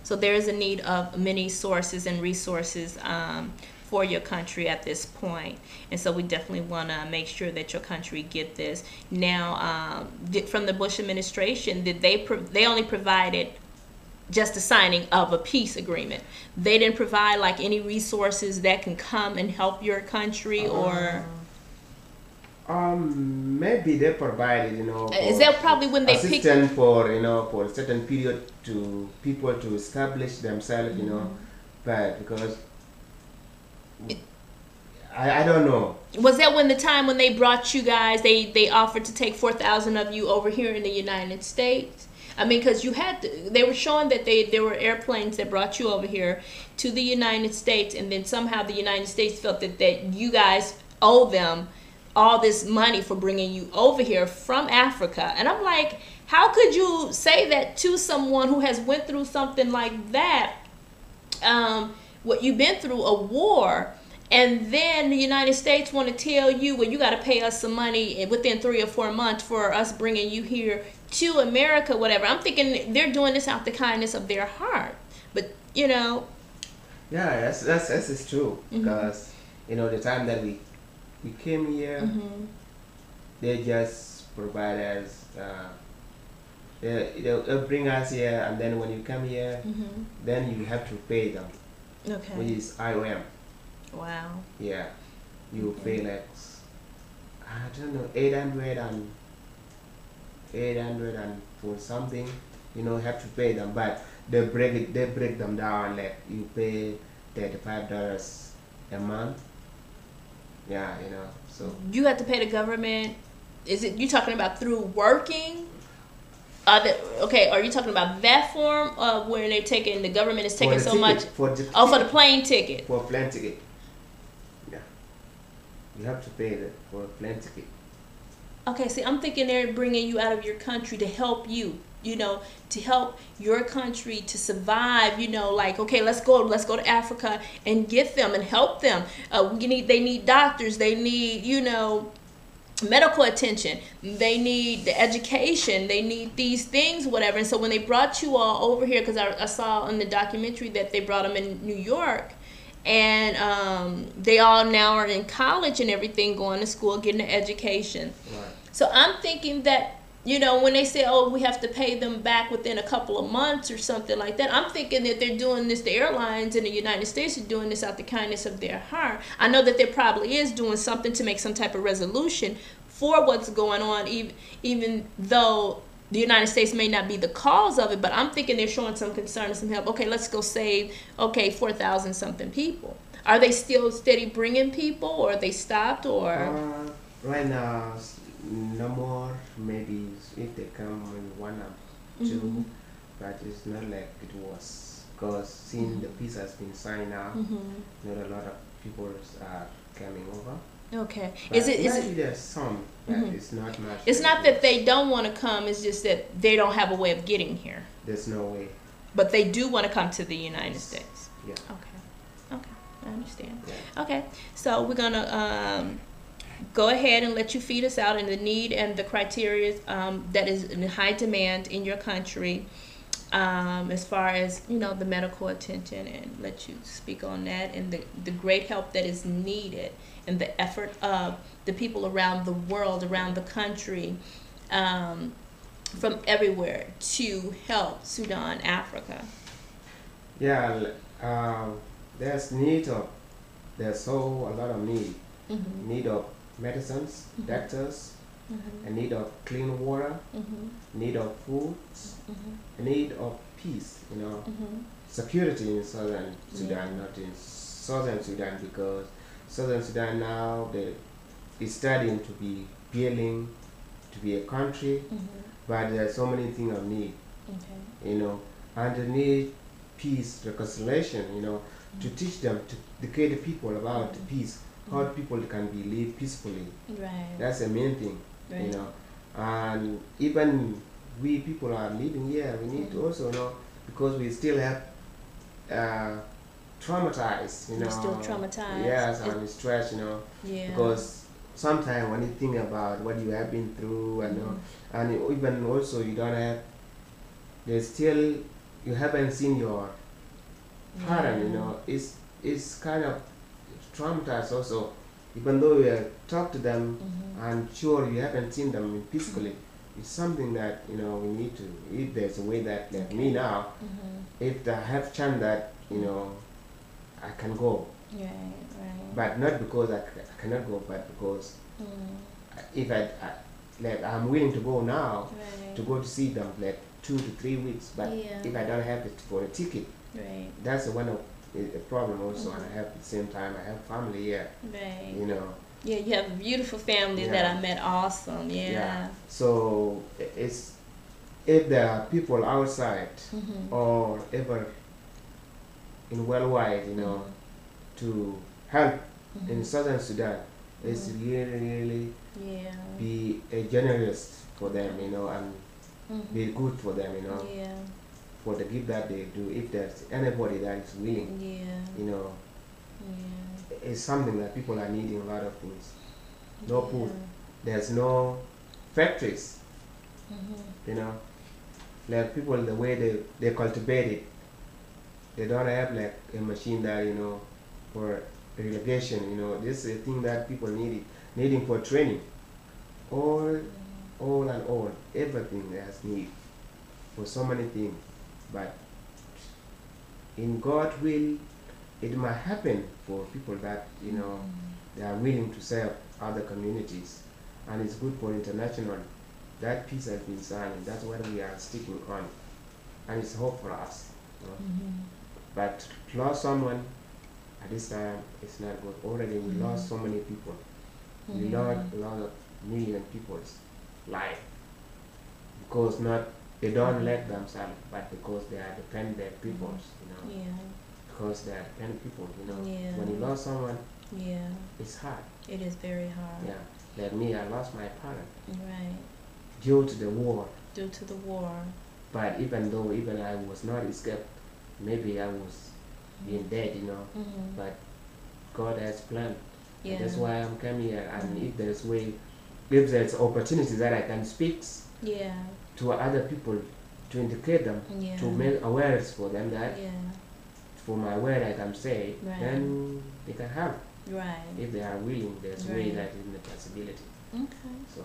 So there is a need of many sources and resources for your country at this point, and so we definitely want to make sure that your country get this. Now, from the Bush administration, did they only provided just the signing of a peace agreement? They didn't provide like any resources that can come and help your country, or maybe they provided, is that probably when they picked assistance for, for a certain period to people to establish themselves, but because I don't know. Was that when the time when they brought you guys, they offered to take 4,000 of you over here in the United States? I mean, because they were showing that there were airplanes that brought you over here to the United States, and then somehow the United States felt that you guys owe them all this money for bringing you over here from Africa. And I'm like, how could you say that to someone who has went through something like that? What you've been through, a war, and then the United States want to tell you, well, you got to pay us some money within 3 or 4 months for us bringing you here to America, whatever. I'm thinking they're doing this out the kindness of their heart, but Yeah, that's true. Because the time that we came here, they just provide us. They'll bring us here, and then when you come here, then you have to pay them. Okay. Which is IOM. Wow. Yeah, you pay like, I don't know, 800 and for something, have to pay them, but they break them down, like you pay $35 a month. Yeah, so you have to pay the government. Is it you talking about through working? Okay, are you talking about that form where they're taking, the government is taking so much? For the plane ticket. For plane ticket. Yeah, you have to pay for a plane ticket. Okay, see, I'm thinking they're bringing you out of your country to help you, to help your country to survive, like, okay, let's go to Africa and get them and help them. They need doctors, they need, medical attention, they need the education, they need these things, whatever. And so when they brought you all over here, because I saw in the documentary that they brought them in New York, and they all now are in college and everything, going to school, getting an education. Right. So I'm thinking that, when they say, oh, we have to pay them back within a couple of months or something like that, I'm thinking that they're doing this, the airlines in the United States are doing this out the kindness of their heart. I know that there probably is doing something to make some type of resolution for what's going on, even though the United States may not be the cause of it, but I'm thinking they're showing some concern and some help. Okay, let's go save, 4,000 something people. Are they still steady bringing people, or they stopped, or? Right now, no more. Maybe if they come in 1 or 2, but it's not like it was. Because since the peace has been signed now, not a lot of people are coming over. Okay. But Is it there's some, but it's not much. It's not that they don't want to come, it's just that they don't have a way of getting here. There's no way. But they do want to come to the United States. Yeah. Okay, I understand. Yeah. Okay, so we're going to go ahead and let you feed us out in the need and the criteria that is in high demand in your country, as far as, the medical attention, and let you speak on that, and the great help that is needed, and the effort of the people around the world, around the country, from everywhere to help Sudan, Africa. Yeah, there's a lot of need. Need of medicines, doctors, a need of clean water, need of food, a need of peace, security in Southern Sudan, not in Southern Sudan, because Southern Sudan now is starting to be building to be a country, but there are so many things of need, and they need peace, reconciliation, to teach them, to educate the people about peace, how people can be live peacefully. Right. That's the main thing, Right. And even we people are living here, we need to also know, because we still have traumatized, You're still traumatized. Yes, and stress, Yeah. because sometimes when you think about what you have been through, and even also you don't have, there's still you haven't seen your parent, you know, it's kind of traumatized also. Even though you talk to them, and sure you haven't seen them physically, it's something that, you know, we need to. If there's a way that, like me now, if I have chance that, you know, I can go, but not because I cannot go, but because if like I'm willing to go now to go to see them like 2 to 3 weeks, but if I don't have it for a ticket, that's one of a problem also. And I have at the same time I have family here, you know. Yeah, you have a beautiful family that I met. Awesome. So it's, if there are people outside or ever in worldwide, you know, to help in Southern Sudan, it's really be a generous for them, you know, and be good for them, you know, for the gift that they do. If there's anybody that is willing, you know, it's something that people are needing a lot of things. No food, there's no factories, you know, like people, the way they cultivate it, they don't have like a machine that, you know, for irrigation, you know. This is a thing that people needing for training. All and all, everything there's need for so many things, but in God's will, it might happen for people that, you know, they are willing to serve other communities, and it's good for international. That peace has been signed, and that's what we are sticking on, and it's hope for us, you know? But lost someone at this time, it's not good. Already we lost so many people. We lost a lot of million people's life because they don't let themselves, but because they are dependent peoples, you know. Because they are dependent people, you know. When you lost someone, it's hard. It is very hard. Like me, I lost my parent. Right. Due to the war. Due to the war. But even though I was not escaped, maybe I was being dead, you know. But God has planned. And that's why I'm coming here. And if there's way, if there's opportunity that I can speak to other people, to indicate them, to make awareness for them that for my word I can say, then they can help. If they are willing, there's a way that is a possibility. So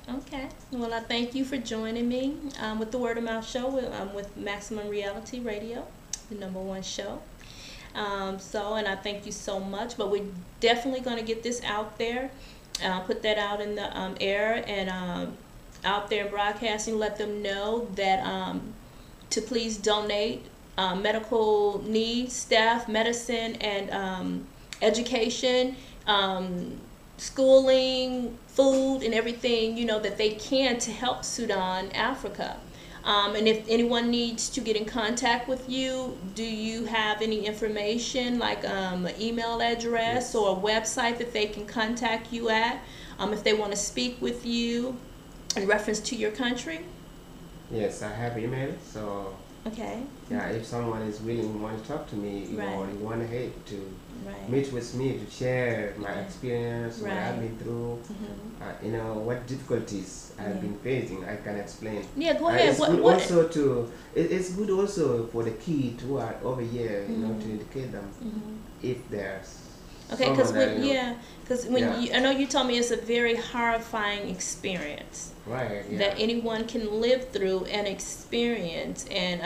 Okay. Well, I thank you for joining me with the Word of Mouth Show with Maximum Reality Radio, the #1 show. And I thank you so much. But we're definitely going to get this out there, put that out in the air, and out there broadcasting. Let them know that to please donate medical needs, staff, medicine, and education, schooling, food, and everything, you know, that they can to help Sudan, Africa. And if anyone needs to get in contact with you, do you have any information, like an email address or a website that they can contact you at if they want to speak with you in reference to your country? Yes, I have email, so if someone is willing, want to talk to me, or you want to meet with me to share my experience, what I've been through, you know, what difficulties I've been facing, I can explain. Go ahead. It's good also for the kids who are over here, you know, to educate them if there's because I know you told me it's a very horrifying experience. That anyone can live through and experience, and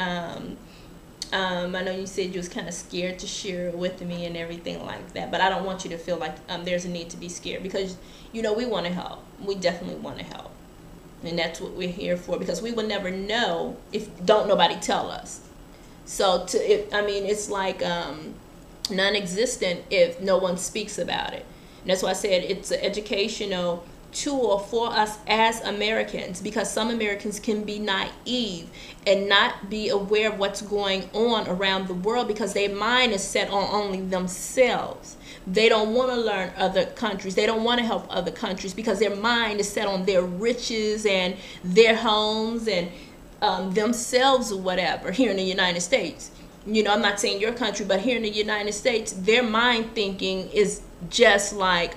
I know you said you was kind of scared to share it with me and everything like that, but I don't want you to feel like there's a need to be scared, because, you know, we want to help. We definitely want to help, and that's what we're here for, because we will never know if don't nobody tell us. So it's like non-existent if no one speaks about it. And that's why I said it's an educational tool for us as Americans, because some Americans can be naive and not be aware of what's going on around the world, because their mind is set on only themselves. They don't want to learn other countries. They don't want to help other countries, because their mind is set on their riches and their homes and themselves or whatever. Here in the United States, you know, I'm not saying your country, but here in the United States, their mind thinking is just like,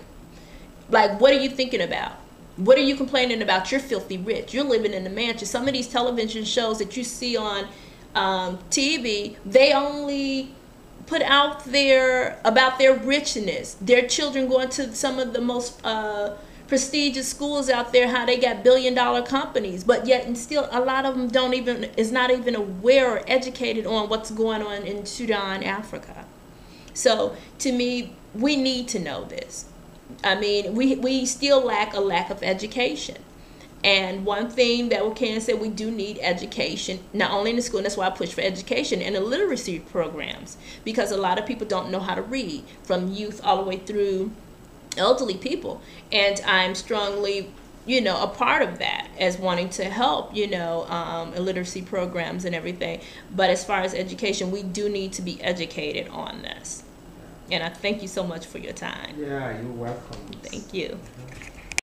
what are you thinking about? What are you complaining about? You're filthy rich. You're living in a mansion. Some of these television shows that you see on TV, they only put out there about their richness, their children going to some of the most prestigious schools out there, how they got billion-dollar companies, but yet and still a lot of them is not even aware or educated on what's going on in Sudan, Africa. So to me, we need to know this. I mean, we still lack of education. And one thing that we can say, we do need education, not only in the school, and that's why I push for education and the literacy programs, because a lot of people don't know how to read, from youth all the way through elderly people. And I'm strongly, a part of that, as wanting to help, literacy programs and everything. But as far as education, we do need to be educated on this. And I thank you so much for your time. Yeah, you're welcome. Thank you.